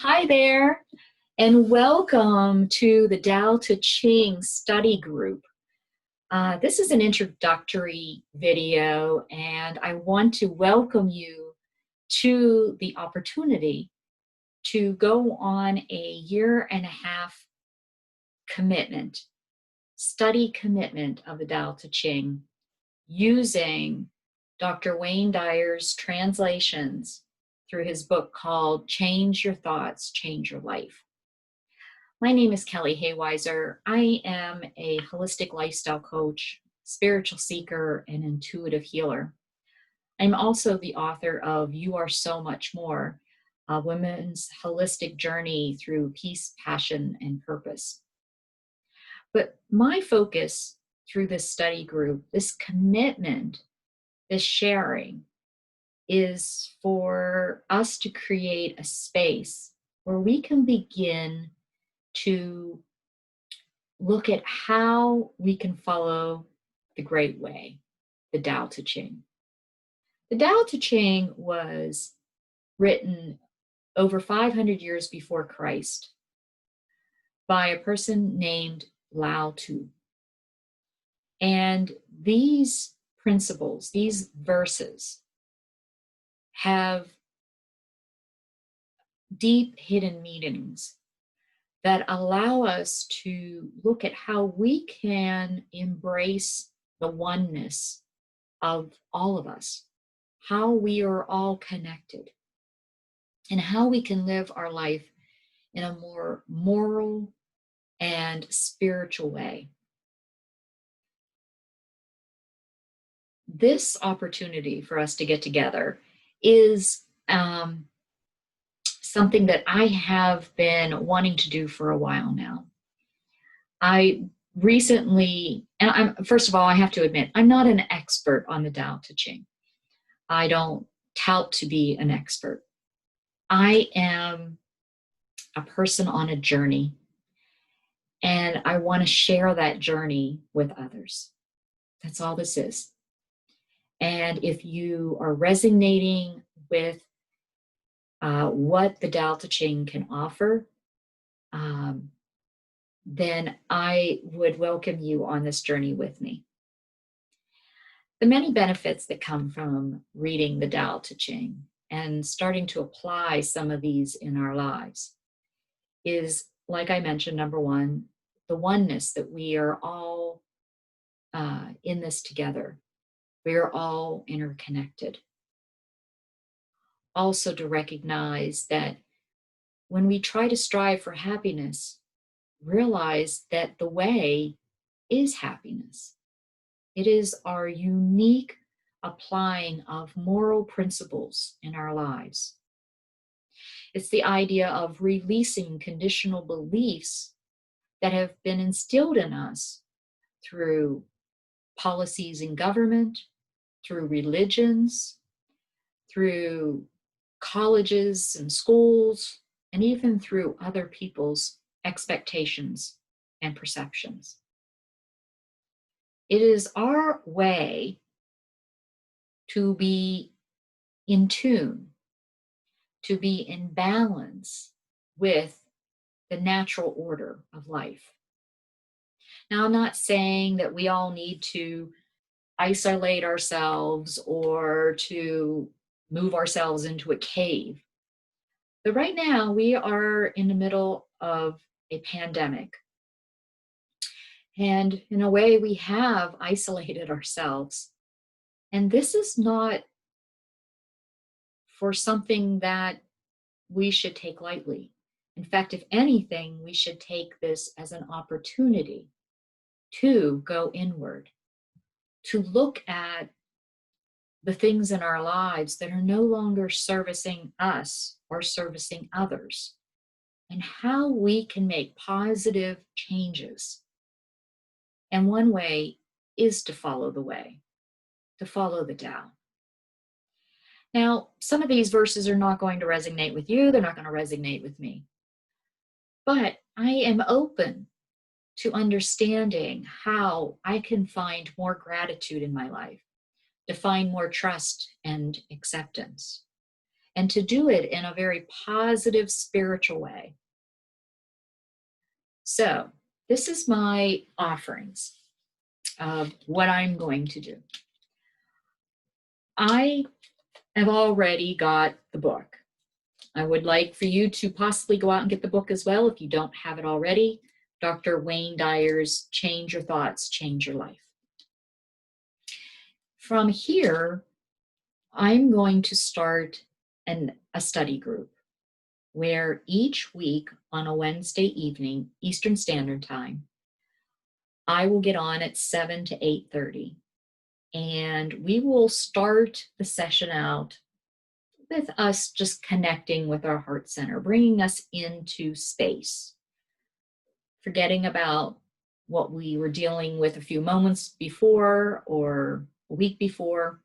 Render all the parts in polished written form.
Hi there, and welcome to the Tao Te Ching study group. This is an introductory video, and I want to welcome you to the opportunity to go on a year-and-a-half commitment, study commitment of the Tao Te Ching using Dr. Wayne Dyer's translations through his book called Change Your Thoughts, Change Your Life. My name is Kelly Haywiser. I am a holistic lifestyle coach, spiritual seeker, and intuitive healer. I'm also the author of You Are So Much More, a women's holistic journey through peace, passion, and purpose. But my focus through this study group, this commitment, this sharing, is for us to create a space where we can begin to look at how we can follow the great way, the Tao Te Ching. The Tao Te Ching was written over 500 years before Christ by a person named Lao Tzu. And these principles, these verses, have deep hidden meanings that allow us to look at how we can embrace the oneness of all of us, how we are all connected, and how we can live our life in a more moral and spiritual way. This opportunity for us to get together is something that I have been wanting to do for a while now. I recently, first of all, I have to admit, I'm not an expert on the Tao Te Ching. I don't tout to be an expert. I am a person on a journey, and I want to share that journey with others. That's all this is. And if you are resonating with what the Tao Te Ching can offer, then I would welcome you on this journey with me. The many benefits that come from reading the Tao Te Ching and starting to apply some of these in our lives is, like I mentioned, number one, the oneness that we are all in this together. We are all interconnected. Also to recognize that when we try to strive for happiness, realize that the way is happiness. It is our unique applying of moral principles in our lives. It's the idea of releasing conditional beliefs that have been instilled in us through policies in government, through religions, through colleges and schools, and even through other people's expectations and perceptions. It is our way to be in tune, to be in balance with the natural order of life. Now, I'm not saying that we all need to isolate ourselves or to move ourselves into a cave. But right now, we are in the middle of a pandemic. And in a way, we have isolated ourselves. And this is not for something that we should take lightly. In fact, if anything, we should take this as an opportunity to go inward, to look at the things in our lives that are no longer servicing us or servicing others, and how we can make positive changes. And one way is to follow the way, to follow the Tao. Now, some of these verses are not going to resonate with you, they're not going to resonate with me. But I am open to understanding how I can find more gratitude in my life, to find more trust and acceptance, and to do it in a very positive spiritual way. So this is my offerings of what I'm going to do. I have already got the book. I would like for you to possibly go out and get the book as well if you don't have it already. Dr. Wayne Dyer's Change Your Thoughts, Change Your Life. From here, I'm going to start a study group where each week on a Wednesday evening, Eastern Standard Time, I will get on at 7 to 8:30. And we will start the session out with us just connecting with our heart center, bringing us into space, forgetting about what we were dealing with a few moments before or a week before,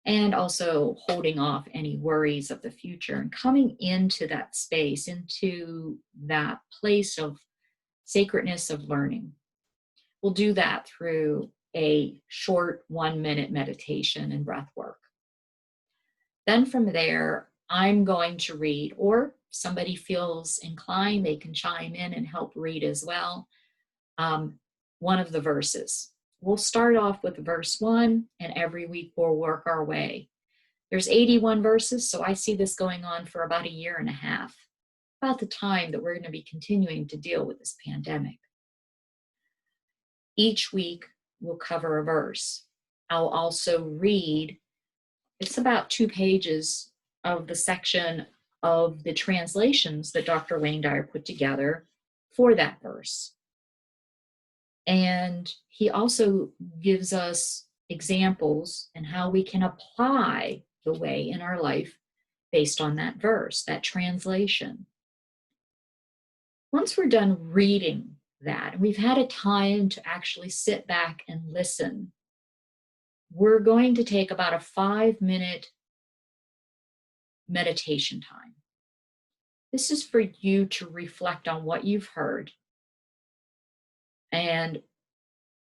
and also holding off any worries of the future and coming into that space, into that place of sacredness of learning. We'll do that through a short 1-minute meditation and breath work. Then from there, I'm going to read, or somebody feels inclined, they can chime in and help read as well, one of the verses. We'll start off with verse 1, and every week we'll work our way. There's 81 verses, so I see this going on for about 1.5 years, about the time that we're going to be continuing to deal with this pandemic. Each week we'll cover a verse. I'll also read, it's about 2 pages of the section of the translations that Dr. Wayne Dyer put together for that verse. And he also gives us examples and how we can apply the way in our life based on that verse, that translation. Once we're done reading that, and we've had a time to actually sit back and listen, we're going to take about a 5-minute meditation time. This is for you to reflect on what you've heard and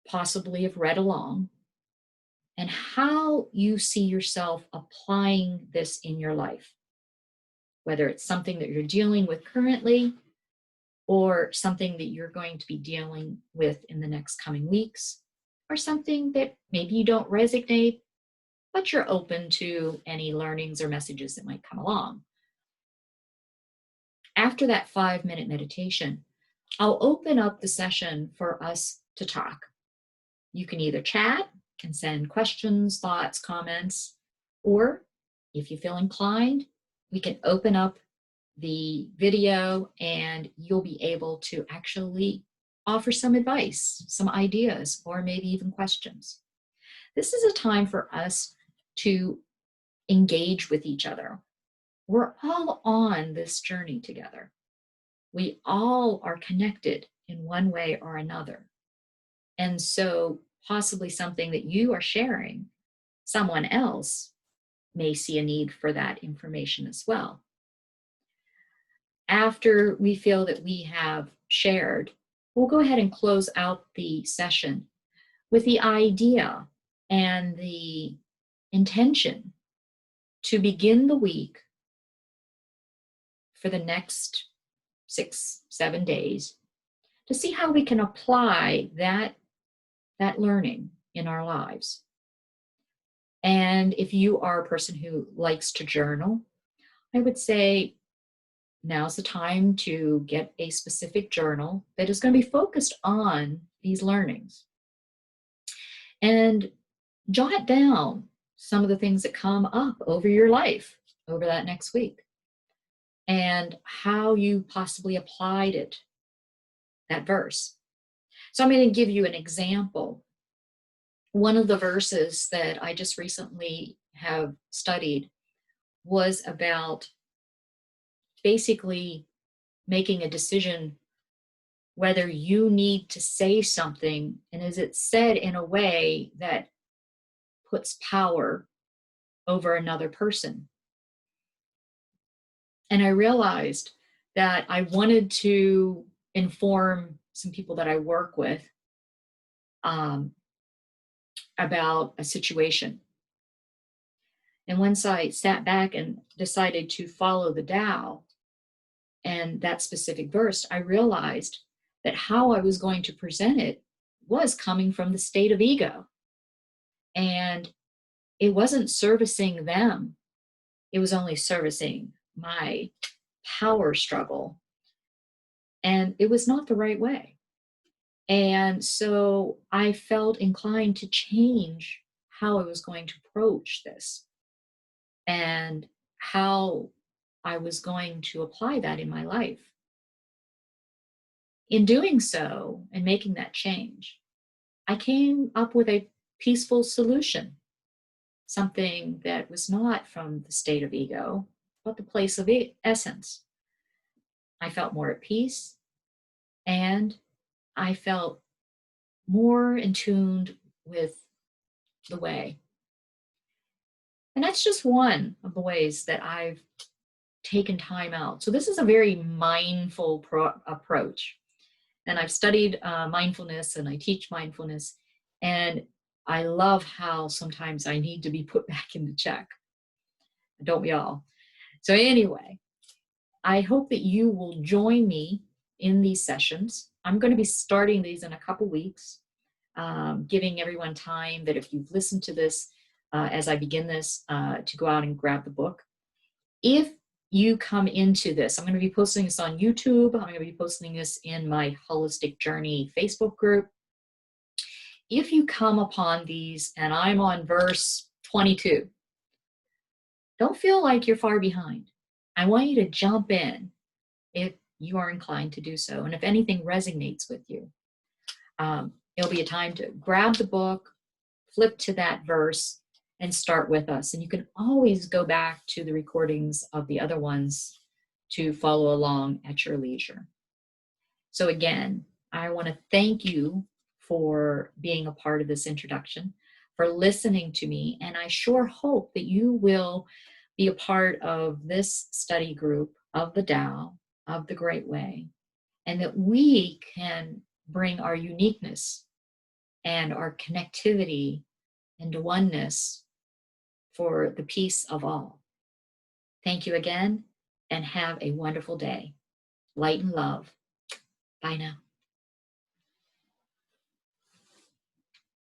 possibly have read along, and how you see yourself applying this in your life, whether it's something that you're dealing with currently or something that you're going to be dealing with in the next coming weeks, or something that maybe you don't resonate, but you're open to any learnings or messages that might come along. After that 5-minute meditation, I'll open up the session for us to talk. You can either chat and send questions, thoughts, comments, or if you feel inclined, we can open up the video and you'll be able to actually offer some advice, some ideas, or maybe even questions. This is a time for us to engage with each other. We're all on this journey together. We all are connected in one way or another. And so possibly something that you are sharing, someone else may see a need for that information as well. After we feel that we have shared, we'll go ahead and close out the session with the idea and the intention to begin the week for the next 6-7 days to see how we can apply that learning in our lives. And if you are a person who likes to journal, I would say now's the time to get a specific journal that is going to be focused on these learnings. And jot down some of the things that come up over your life over that next week and how you possibly applied it, that verse. So I'm going to give you an example. One of the verses that I just recently have studied was about basically making a decision whether you need to say something, and is it said in a way that puts power over another person. And I realized that I wanted to inform some people that I work with about a situation. And once I sat back and decided to follow the Tao and that specific verse, I realized that how I was going to present it was coming from the state of ego. And it wasn't servicing them, it was only servicing my power struggle. And it was not the right way. And so I felt inclined to change how I was going to approach this and how I was going to apply that in my life. In doing so and making that change, I came up with a peaceful solution, something that was not from the state of ego, but the place of essence. I felt more at peace, and I felt more in tune with the way. And that's just one of the ways that I've taken time out. So this is a very mindful approach. And I've studied mindfulness and I teach mindfulness. And I love how sometimes I need to be put back into check. Don't we all? So anyway, I hope that you will join me in these sessions. I'm going to be starting these in a couple weeks, giving everyone time that if you've listened to this as I begin this, to go out and grab the book. If you come into this, I'm going to be posting this on YouTube. I'm going to be posting this in my Holistic Journey Facebook group. If you come upon these and I'm on verse 22, don't feel like you're far behind. I want you to jump in if you are inclined to do so. And if anything resonates with you, it'll be a time to grab the book, flip to that verse, and start with us. And you can always go back to the recordings of the other ones to follow along at your leisure. So again, I want to thank you for being a part of this introduction, for listening to me, and I sure hope that you will be a part of this study group of the Tao, of the Great Way, and that we can bring our uniqueness and our connectivity into oneness for the peace of all. Thank you again, and have a wonderful day. Light and love. Bye now.